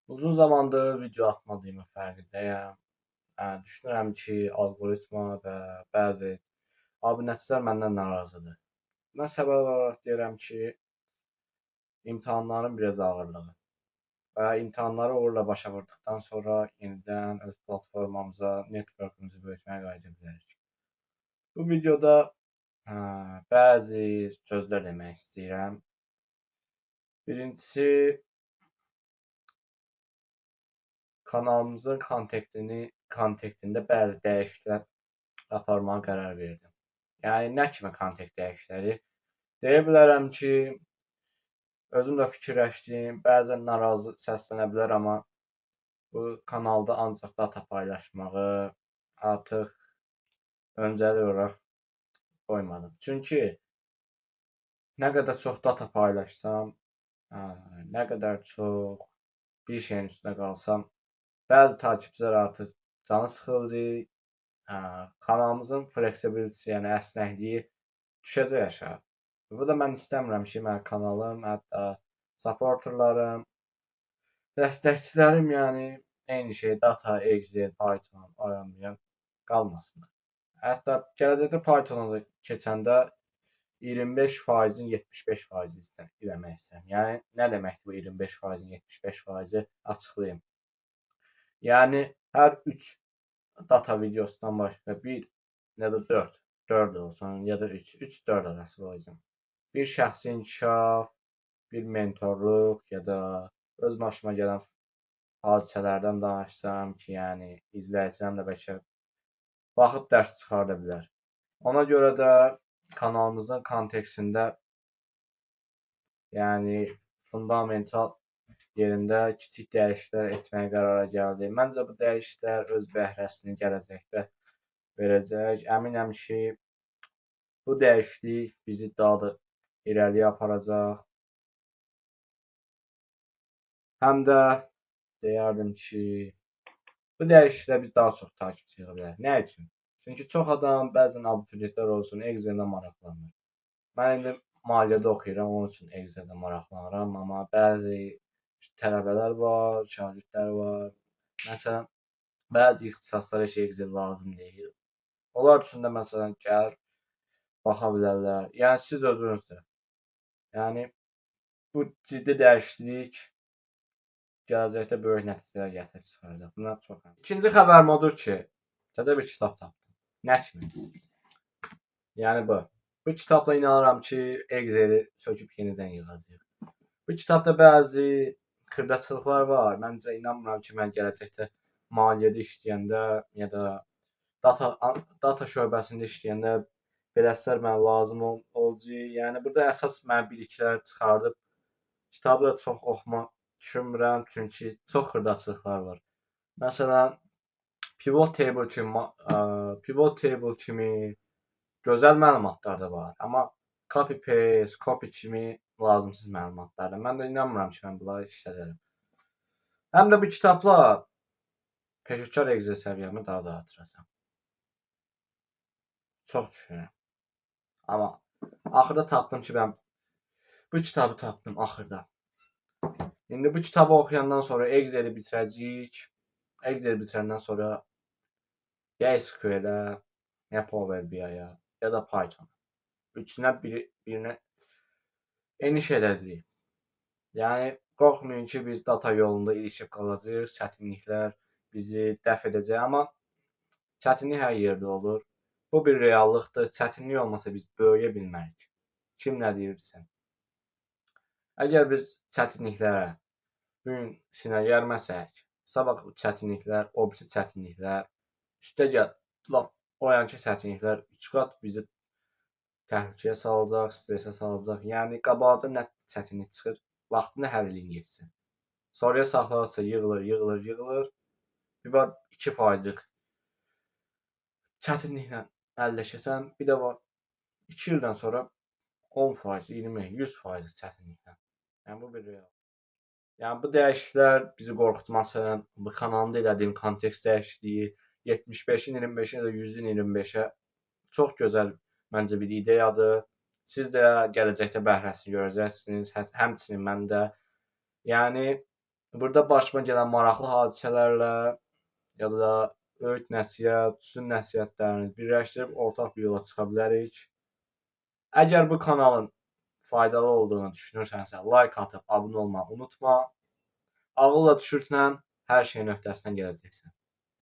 Uzun zamandır video atmadığımın fərqindəyəm. Düşünürəm ki, alqoritma və bəzi abunəçilər məndən narazıdır. Mən səbəb olaraq deyirəm ki, imtahanların biraz ağırlığı və imtahanları uğurla başa vurduqdan sonra yenidən öz platformamıza, networkumuzu böyütməyə qayıda bilərik. Bu videoda bəzi sözlər demək istəyirəm. Birincisi, kanalımızın kontekstində bəzi dəyişikliklər aparmağa qərar verdim. Yəni nə kimi kontekst dəyişiklikləri? Deyə bilərəm ki, özüm də fikirləşdim, bəzən narazı səslənə bilər, amma bu kanalda ancaq data paylaşmağı artıq öncəlik olaraq qoymadım. Çünki nə qədər çox data paylaşsam, nə qədər çox bir şeyin üstünə qalsam, bəzi takipçilər artıq canı sıxılacaq, kanalımızın flexibility, yəni əsnəkliyi düşəcək aşağı. Bu da mən istəmirəm ki, mənim kanalım, hətta supporterlarım, dəstəkçilərim, yəni eyni şey data, Excel, Python, oynamayan qalmasınlar. Hətta gələcəkdə Pythona da keçəndə 25%-in 75%-ni eləmək istəyirəm. Yəni nə deməkdir bu 25%-in 75%-i açıqlayım. Yəni hər 3 data videosundan başqa bir ya da 4 olsun ya da 3-4 arası qoyacağam. Bir şəxsi inkişaf, bir mentorluq ya da öz başıma gələn hadisələrdən danışsam ki, yəni izləyicilər də bəlkə baxıb dərs çıxarda bilər. Ona görə də kanalımızın kontekstində yəni fundamental yerində kiçik dəyişikliklər etməyə qərara gəldik. Məncə bu dəyişikliklər öz bəhrəsini gələcəkdə verəcək. Əminəm ki, bu dəyişiklik bizi daha da irəliyə aparacaq. Həm də deyərdim ki, bu dəyişikliklə biz daha çox takipçi yığa bilərik. Nə üçün? Çünki çox adam bəzən abituriyentlər olsun, Excel-də maraqlanır. Mən indi maliyyədə oxuyuram, onun üçün Excel-də maraqlanıram, amma bəzi tələbələr var, şagirdlər var. Məsələn, bəzi ixtisaslara heç Excel lazım deyil. Onlar üçün də məsələn gəlir baxa bilərlər. Yəni siz özünüzdür. Yəni bu ciddi dəyişiklik gələcəkdə böyük nəticələr gətirib çıxaracaq. Buna çox əminəm. İkinci xəbərim odur ki, təzə bir kitab tapdım. Nə kimi? Yəni bu. Bu kitabla inanıram ki, Excel-i söküb yenidən yığacağıq. Bu kitabda bəzi xırdaçılıqlar var. Məncə inanmıram ki, mən gələcəkdə maliyyədə işləyəndə ya da data şöbəsində işləyəndə beləsilər mənə lazım olacaq. Yəni burada əsas mən biliklər çıxardıb kitabı da çox oxumaq düşünmürəm, çünki çox xırdaçılıqlar var. Məsələn, pivot table kimi gözəl məlumatlar da var, amma copy paste, copy kimi lazımsız məlumatlardır. Mən də inanmıram ki, mən bunları işlədərəm. Həm də bu kitabla peşəkar Excel səviyyəmi daha da artıracam. Çox düşünürəm. Amma axırda tapdım ki, mən bu kitabı tapdım axırda. İndi bu kitabı oxuyandan sonra Excel-i bitirəcəyik. Excel bitirəndən sonra ya SQL-ə, ya Power BI-ya, ya da Python. Üçünə birinə eniş edəcəyik. Yəni qorxmayın ki, biz data yolunda ilişib qalacağıq, çətinliklər bizi dəf edəcək, amma çətinlik hər yerdə olur. Bu bir reallıqdır. Çətinlik olmasa biz böyüyə bilmərik. Kim nə deyirsə. Əgər biz çətinliklərə bu gün sinə gərməsək, sabah çətinliklər, o birisi çətinliklər, üstəgəl lap o yankı çətinliklər 3 qat bizi təhlükəyə salacaq, stressə salacaq. Yəni qabaqca nə çətinlik çıxır, vaxtında həll eləyin getsin. Sonraya saxlarsa yığılır. Bir var 2%-lik çətinliklə əlləşəsən, bir də var 2 ildən sonra 10%, 20, 100% çətinliklə. Yəni bu bir real. Yəni bu dəyişikliklər bizi qorxutmasın. Bu kanalımda elədiyim kontekst dəyişikliyi 75-in 25-ə ya da 100-ün 25-ə çox gözəl məncə bir ideyadır. Siz də gələcəkdə bəhrəsini görəcəksiniz. Həmçinin mən də. Yəni Burada başıma gələn maraqlı hadisələrlə ya da öyüd nəsihət, düzün nəsihətlərini birləşdirib ortaq bir yola çıxa bilərik. Əgər bu kanalın faydalı olduğunu düşünürsənsə, like atıb abunə olmağı unutma. Ağılla düşürsən, hər şeyin öhdəsindən gələcəksən.